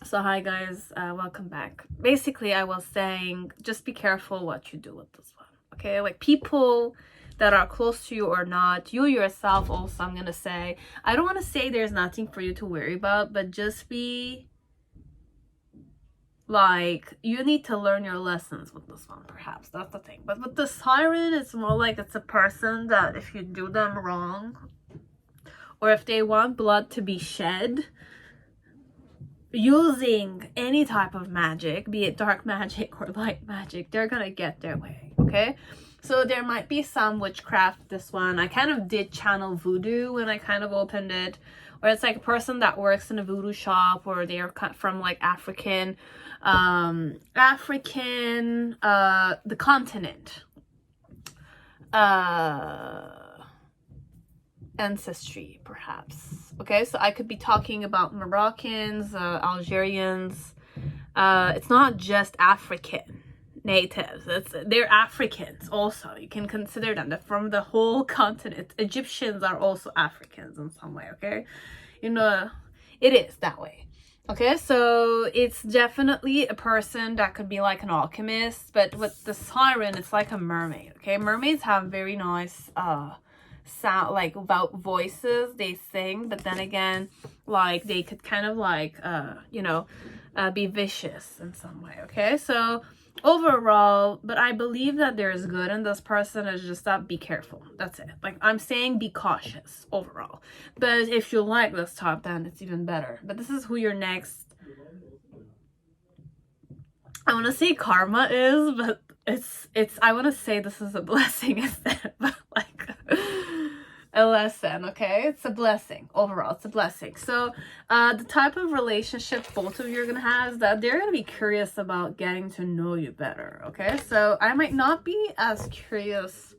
So hi guys, welcome back. Basically, I was saying just be careful what you do with this one, okay? Like people that are close to you or not, you yourself also, I'm gonna say, I don't want to say there's nothing for you to worry about, but just be like, you need to learn your lessons with this one, perhaps. That's the thing. But with the siren, it's more like it's a person that if you do them wrong, or if they want blood to be shed, using any type of magic, be it dark magic or light magic, they're gonna get their way, okay? So there might be some witchcraft, this one. I kind of did channel voodoo when I kind of opened it, or it's like a person that works in a voodoo shop, or they're from like the continent, ancestry perhaps. Okay, so I could be talking about Moroccans, Algerians. It's not just African natives, they're Africans also. You can consider them from the whole continent. Egyptians are also Africans in some way, okay? You know, it is that way. Okay, so it's definitely a person that could be like an alchemist, but with the siren, it's like a mermaid. Okay, mermaids have very nice sound, like about voices, they sing, but then again, like they could kind of like be vicious in some way. Okay, so overall, but I believe that there's good in this person. Is just that be careful, that's it. Like I'm saying, be cautious overall, but if you like this type, then it's even better. But this is who your next, I want to say karma is, but it's I want to say this is a blessing instead, but like a lesson. Okay, it's a blessing overall, it's a blessing. So the type of relationship both of you are gonna have is that they're gonna be curious about getting to know you better. Okay, so I might not be as curious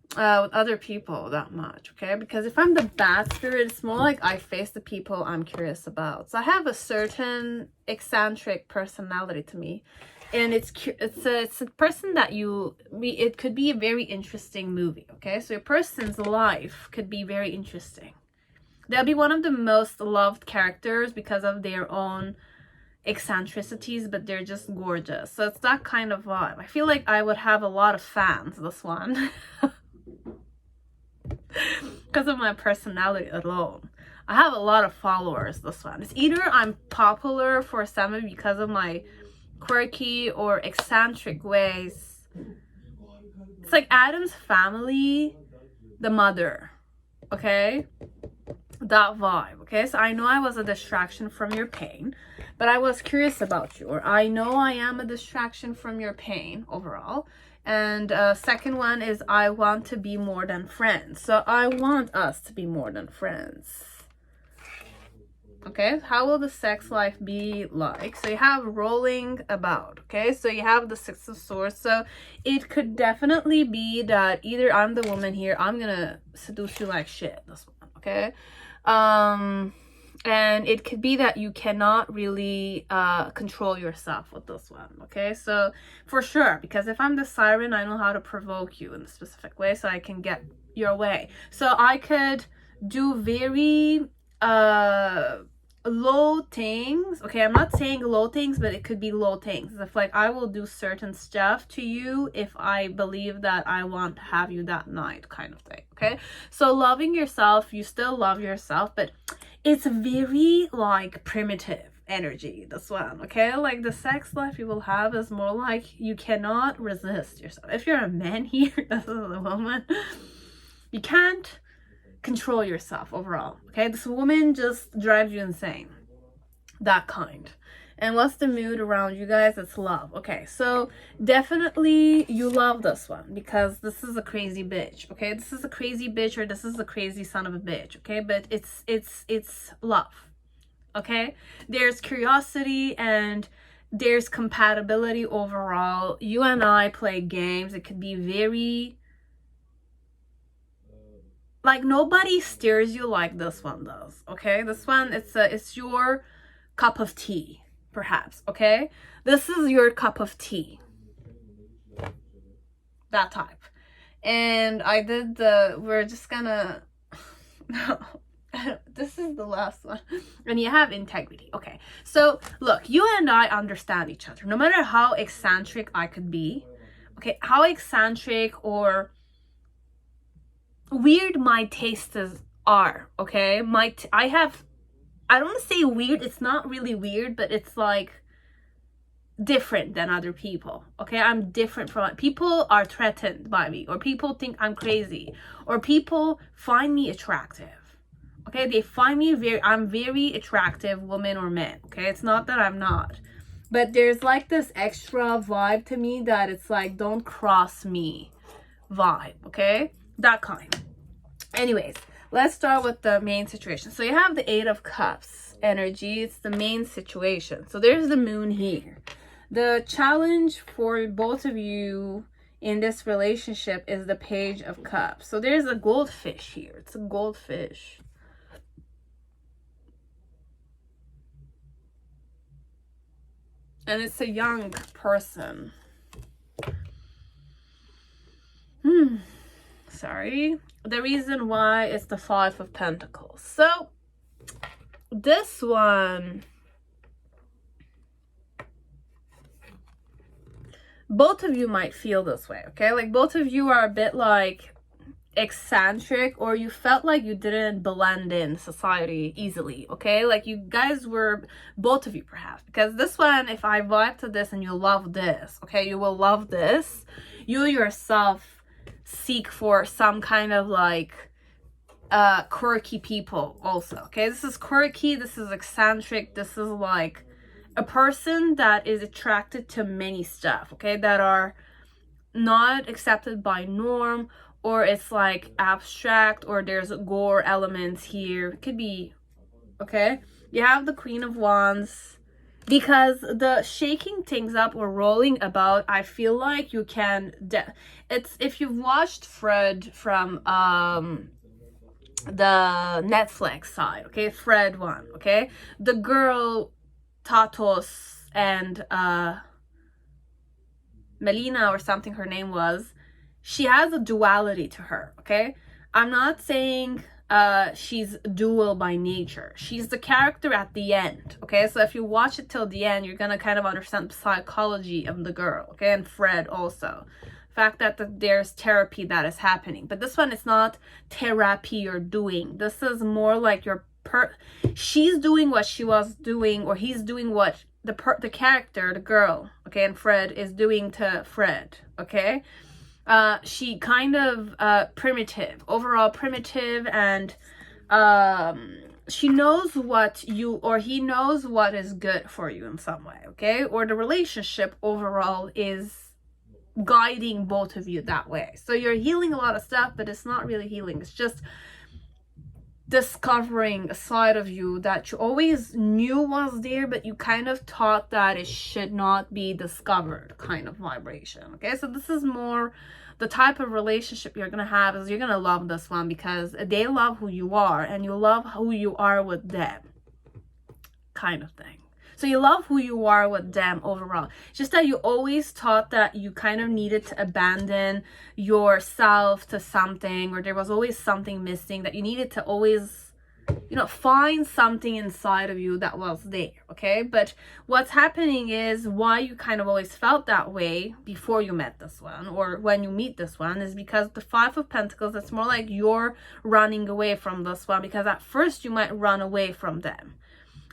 with other people that much, okay? Because if I'm the bad spirit, it's more like I face the people I'm curious about. So I have a certain eccentric personality to me, and it's a person that it could be a very interesting movie. Okay, so a person's life could be very interesting. They'll be one of the most loved characters because of their own eccentricities, but they're just gorgeous. So it's that kind of vibe. I feel like I would have a lot of fans, this one. Because of my personality alone, I have a lot of followers, this one. It's either I'm popular for some of you because of my quirky or eccentric ways. It's like Adam's Family, the mother, okay? That vibe. Okay, so I know I was a distraction from your pain, but I was curious about you, or I know I am a distraction from your pain overall. And second one is I want to be more than friends. So I want us to be more than friends. Okay, how will the sex life be like? So you have rolling about. Okay, so you have the Six of Swords. So it could definitely be that either I'm the woman here, I'm gonna seduce you like shit, this one. Okay, and it could be that you cannot really control yourself with this one. Okay, so for sure, because if I'm the siren, I know how to provoke you in a specific way so I can get your way. So I could do very low things. Okay, I'm not saying low things, but it could be low things. If like I will do certain stuff to you if I believe that I want to have you that night, kind of thing. Okay, so loving yourself, you still love yourself, but it's very like primitive energy, this one. Okay, like the sex life you will have is more like you cannot resist yourself. If you're a man here, this is a woman, you can't control yourself overall. Okay, this woman just drives you insane, that kind. And what's the mood around you guys? It's love. Okay, so definitely you love this one because this is a crazy bitch. Okay, this is a crazy bitch, or this is a crazy son of a bitch. Okay, but it's love. Okay, there's curiosity and there's compatibility overall. You and I play games. It could be very like nobody steers you like this one does. Okay, this one, it's your cup of tea, perhaps. Okay, this is your cup of tea, that type. And I did we're just gonna This is the last one. And you have integrity. Okay. So look, you and I understand each other. No matter how eccentric I could be, okay, how eccentric or weird my tastes are, okay? I don't want to say weird, it's not really weird, but it's like different than other people, okay? I'm different from people. Are threatened by me, or people think I'm crazy, or people find me attractive, okay? They find me I'm very attractive, woman or man, okay? It's not that I'm not, but there's like this extra vibe to me that it's like, don't cross me vibe, okay? That kind. Anyways, let's start with the main situation. So you have the Eight of Cups energy. It's the main situation. So there's the moon here. The challenge for both of you in this relationship is the Page of Cups. So there's a goldfish here. It's a goldfish. And it's a young person. Sorry. The reason why is the Five of Pentacles. So this one, both of you might feel this way, okay? Like both of you are a bit like eccentric, or you felt like you didn't blend in society easily, okay? Like you guys were, both of you perhaps, because this one, if I vibe to this and you love this, okay, you will love this. You yourself seek for some kind of like quirky people also, okay? This is quirky, this is eccentric, this is like a person that is attracted to many stuff, okay, that are not accepted by norm, or it's like abstract, or there's gore elements here. It could be, okay? You have the Queen of Wands. Because the shaking things up or rolling about, I feel like you can it's, if you've watched Fred from the Netflix side, okay, Fred one, okay, the girl Tatos and Melina or something her name was, she has a duality to her, okay? I'm not saying she's dual by nature. She's the character at the end, okay? So if you watch it till the end, you're gonna kind of understand the psychology of the girl, okay? And Fred also. The fact that there's therapy that is happening. But this one is not therapy you're doing. This is more like she's doing what she was doing, or he's doing what the character, the girl, okay, and Fred is doing to Fred, okay? She kind of overall primitive, and she knows what you, or he knows what is good for you in some way, okay? Or the relationship overall is guiding both of you that way. So you're healing a lot of stuff, but it's not really healing. It's just discovering a side of you that you always knew was there, but you kind of thought that it should not be discovered, kind of vibration, okay? So this is more the type of relationship you're gonna have. Is you're gonna love this one because they love who you are, and you love who you are with them, kind of thing. So you love who you are with them overall. Just that you always thought that you kind of needed to abandon yourself to something, or there was always something missing, that you needed to always, you know, find something inside of you that was there, okay? But what's happening is, why you kind of always felt that way before you met this one, or when you meet this one, is because the Five of Pentacles, it's more like you're running away from this one, because at first you might run away from them.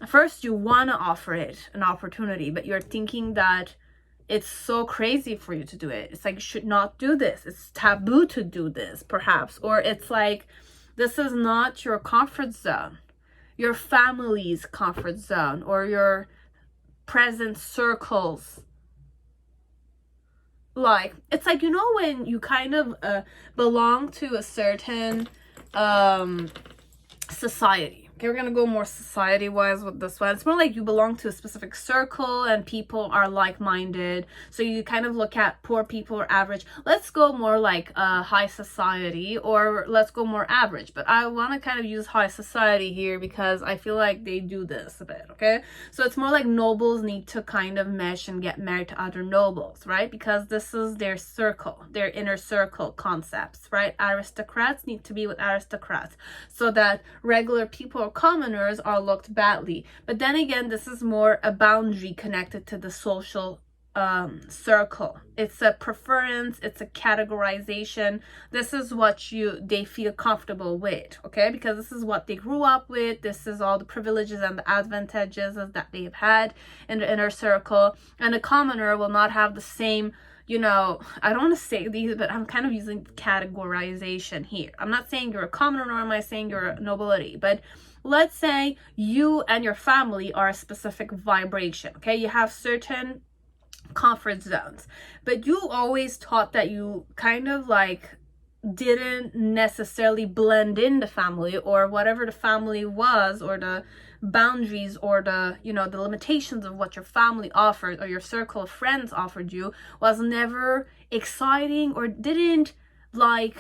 At first you want to offer it an opportunity, but you're thinking that it's so crazy for you to do it. It's like, you should not do this. It's taboo to do this, perhaps. Or it's like, this is not your comfort zone, your family's comfort zone, or your present circles. Like, it's like, you know, when you kind of belong to a certain society, Okay, we're gonna go more society-wise with this one. It's more like you belong to a specific circle and people are like-minded. So you kind of look at poor people or average. Let's go more like high society, or let's go more average. But I want to kind of use high society here because I feel like they do this a bit, okay? So it's more like nobles need to kind of mesh and get married to other nobles, right? Because this is their circle, their inner circle concepts, right? Aristocrats need to be with aristocrats so that regular people or commoners are looked badly. But then again, this is more a boundary connected to the social circle. It's a preference, it's a categorization. This is what they feel comfortable with, okay? Because this is what they grew up with. This is all the privileges and the advantages that they've had in the inner circle. And a commoner will not have the same, you know, I don't want to say these, but I'm kind of using categorization here. I'm not saying you're a commoner, nor am I saying you're a nobility, but let's say you and your family are a specific vibration, okay? You have certain comfort zones, but you always thought that you kind of like didn't necessarily blend in the family, or whatever the family was, or the boundaries, or the, you know, the limitations of what your family offered or your circle of friends offered you was never exciting, or didn't like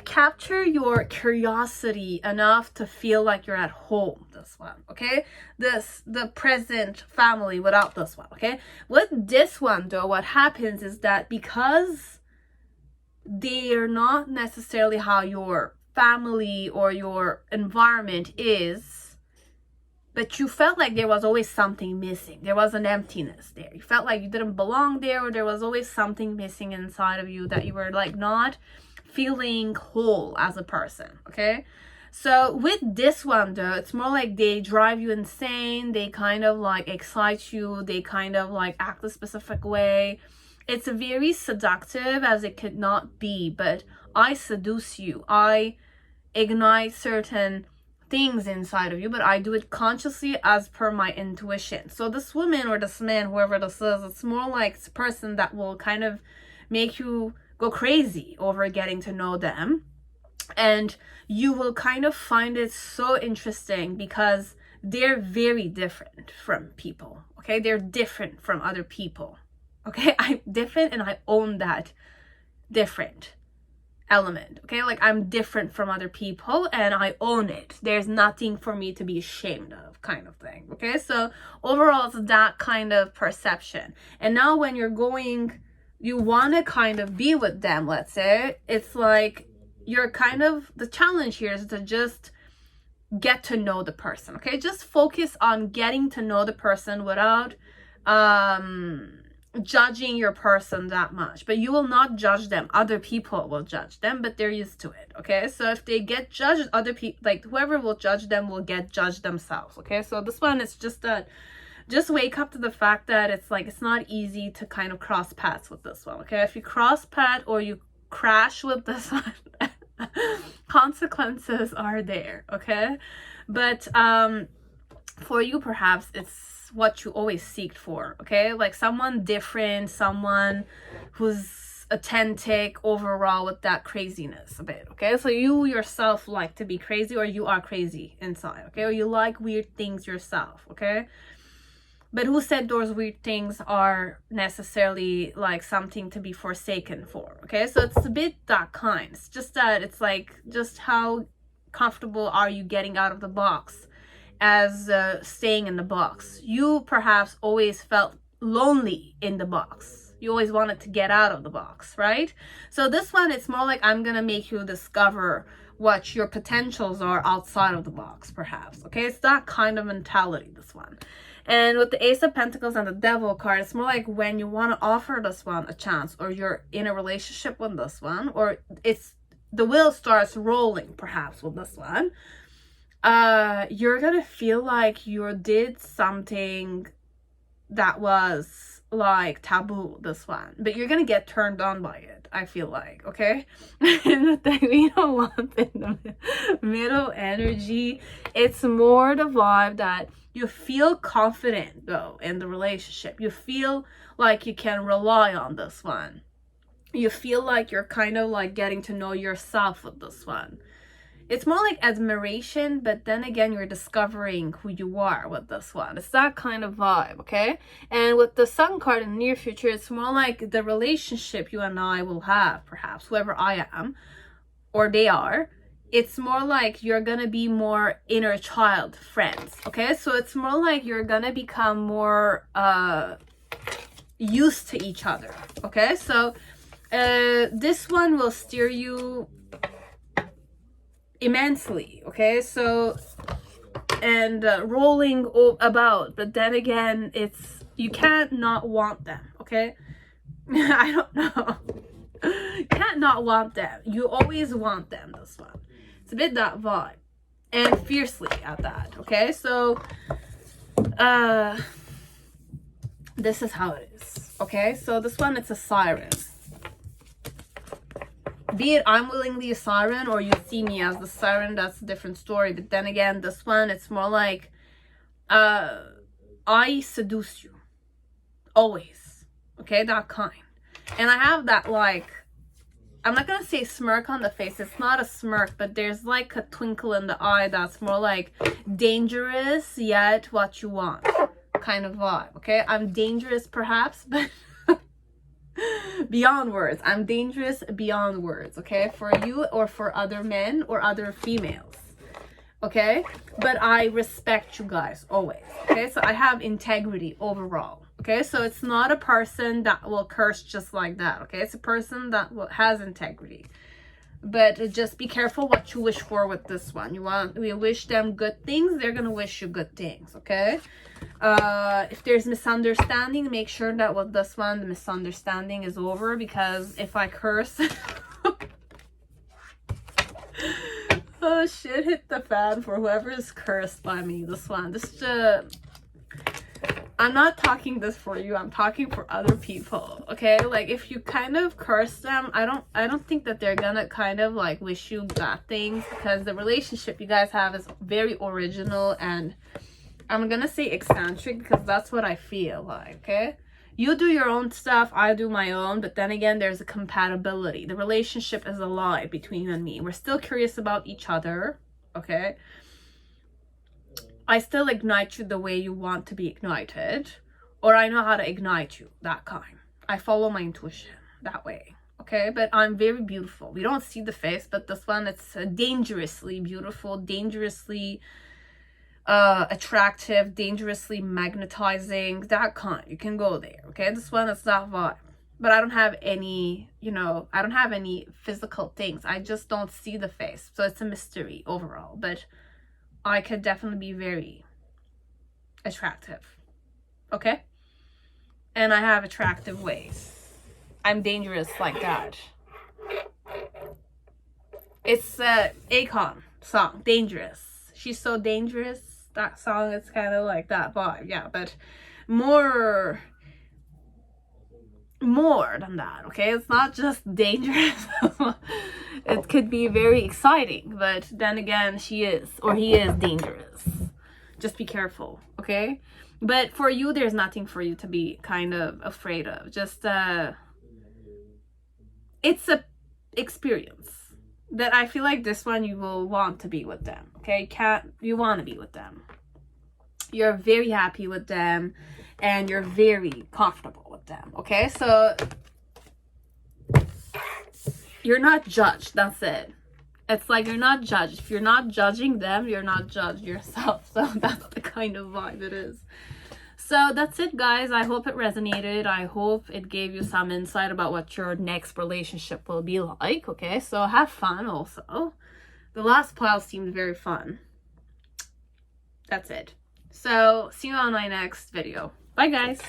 capture your curiosity enough to feel like you're at home. This one, okay? The present family without this one, okay? With this one though, what happens is that because they are not necessarily how your family or your environment is, but you felt like there was always something missing. There was an emptiness there. You felt like you didn't belong there, or there was always something missing inside of you, that you were like not feeling whole as a person, okay? So with this one though, it's more like they drive you insane. They kind of like excite you. They kind of like act a specific way. It's very seductive as it could not be, but I seduce you. I ignite certain things inside of you, but I do it consciously as per my intuition. So this woman or this man, whoever this is, it's more like it's a person that will kind of make you go crazy over getting to know them. And you will kind of find it so interesting because they're very different from people, okay? They're different from other people, okay? I'm different and I own that different element, okay? Like I'm different from other people and I own it. There's nothing for me to be ashamed of, kind of thing, okay? So overall, it's that kind of perception. And now when you're going, you want to kind of be with them, let's say, it's like you're kind of, the challenge here is to just get to know the person, okay? Just focus on getting to know the person without judging your person that much. But you will not judge them. Other people will judge them, but they're used to it, okay? So if they get judged, other people, like whoever will judge them will get judged themselves, okay? So this one is just that, just wake up to the fact that it's like, it's not easy to kind of cross paths with this one, okay? If you cross path or you crash with this one, consequences are there, okay? But for you, perhaps it's what you always seeked for, okay? Like someone different, someone who's authentic overall with that craziness a bit, okay? So you yourself like to be crazy, or you are crazy inside, okay? Or you like weird things yourself, okay? But who said those weird things are necessarily like something to be forsaken for, okay? So it's a bit that kind. It's just that it's like, just how comfortable are you getting out of the box as staying in the box? You perhaps always felt lonely in the box. You always wanted to get out of the box, right? So this one, it's more like I'm gonna make you discover what your potentials are outside of the box, perhaps, okay? It's that kind of mentality, this one. And with the Ace of Pentacles and the Devil card, it's more like when you want to offer this one a chance, or you're in a relationship with this one, or it's the wheel starts rolling perhaps with this one, you're gonna feel like you did something that was like taboo, this one, but you're gonna get turned on by it, I feel like, okay? And the thing we don't want in the middle energy, it's more the vibe that you feel confident though in the relationship. You feel like you can rely on this one. You feel like you're kind of like getting to know yourself with this one. It's more like admiration, but then again, you're discovering who you are with this one. It's that kind of vibe, okay? And with the Sun card in the near future, it's more like the relationship you and I will have, perhaps, whoever I am, or they are. It's more like you're gonna be more inner child friends, okay? So it's more like you're gonna become more used to each other, okay? So this one will steer you immensely, okay? So, and rolling about, but then again, it's, you can't not want them, okay? I don't know. You can't not want them. You always want them, this one. It's a bit that vibe, and fiercely at that, okay? So this is how it is, okay? So this one, it's a siren. Be it I'm willingly a siren or you see me as the siren, that's a different story. But then again, this one, it's more like I seduce you always, okay? That kind. And I have that, like, I'm not gonna say smirk on the face, it's not a smirk, but there's like a twinkle in the eye that's more like dangerous yet what you want kind of vibe, okay? I'm dangerous perhaps, but beyond words. I'm dangerous beyond words, okay? For you or for other men or other females, okay? But I respect you guys always, okay? So I have integrity overall, okay? So it's not a person that will curse just like that, okay? It's a person that has integrity. But just be careful what you wish for with this one. We wish them good things, they're gonna wish you good things, okay? If there's misunderstanding, make sure that with this one the misunderstanding is over, because if I curse oh shit hit the fan for whoever is cursed by me. This one, this I'm not talking this for you, I'm talking for other people, okay? Like, if you kind of curse them, I don't think that they're gonna kind of like wish you bad things, because the relationship you guys have is very original, and I'm gonna say eccentric because that's what I feel like, okay? You do your own stuff, I do my own, but then again, there's a compatibility. The relationship is alive between you and me. We're still curious about each other, okay? I still ignite you the way you want to be ignited, or I know how to ignite you, that kind. I follow my intuition that way, okay? But I'm very beautiful. We don't see the face, but this one, it's dangerously beautiful, dangerously attractive, dangerously magnetizing, that kind. You can go there, okay? This one, it's that vibe. But I don't have any, you know, I don't have any physical things. I just don't see the face. So it's a mystery overall. But I could definitely be very attractive, okay? And I have attractive ways. I'm dangerous like that. It's a Akon song, Dangerous. She's so dangerous. That song, it's kind of like that vibe, yeah. But more than that, okay? It's not just dangerous. It could be very exciting, but then again, she is, or he is dangerous. Just be careful, okay? But for you, there's nothing for you to be kind of afraid of. Just it's a experience that I feel like this one you will want to be with them, okay? You want to be with them. You're very happy with them, and you're very comfortable with them, okay? So you're not judged, that's it. It's like you're not judged. If you're not judging them, you're not judged yourself. So that's the kind of vibe it is. So that's it, guys. I hope it resonated. I hope it gave you some insight about what your next relationship will be like, okay? So have fun also. The last pile seemed very fun. That's it. So see you on my next video. Bye, guys.